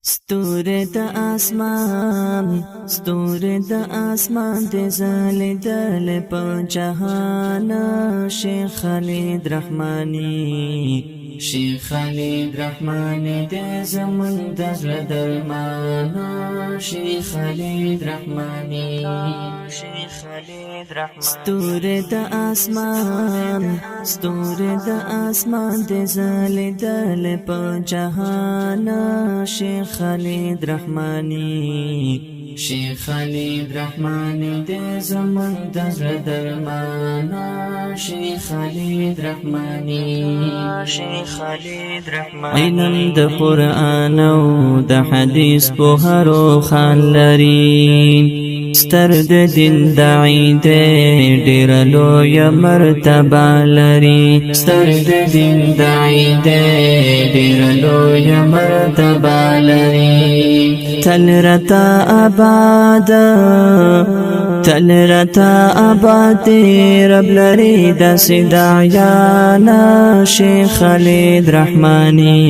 ستوره د اسمان ستوره د اسمان دې زلیدل په جهان شیخ خالد رحمانی شیخ خالد رحمانی دې زمون د زړه درمان شیخ خالد رحمانی شیخ خالد رحمانی ستوره د اسمان دې زلیدل په جهان شیخ خالد رحمانی شیخ خالد رحمانی دې زمون د زړه درمان شیخ خالد رحمانی شیخ خالد رحمانی علم د قرآن او د حدیث په هرو خان لري ستر د دین داعی دې ډېر لوی مرتبه لري ستر د دین داعی دې ډېر لوی مرتبه لري تل رتا آباد رب لري د سدایانا شیخ خالد رحمانی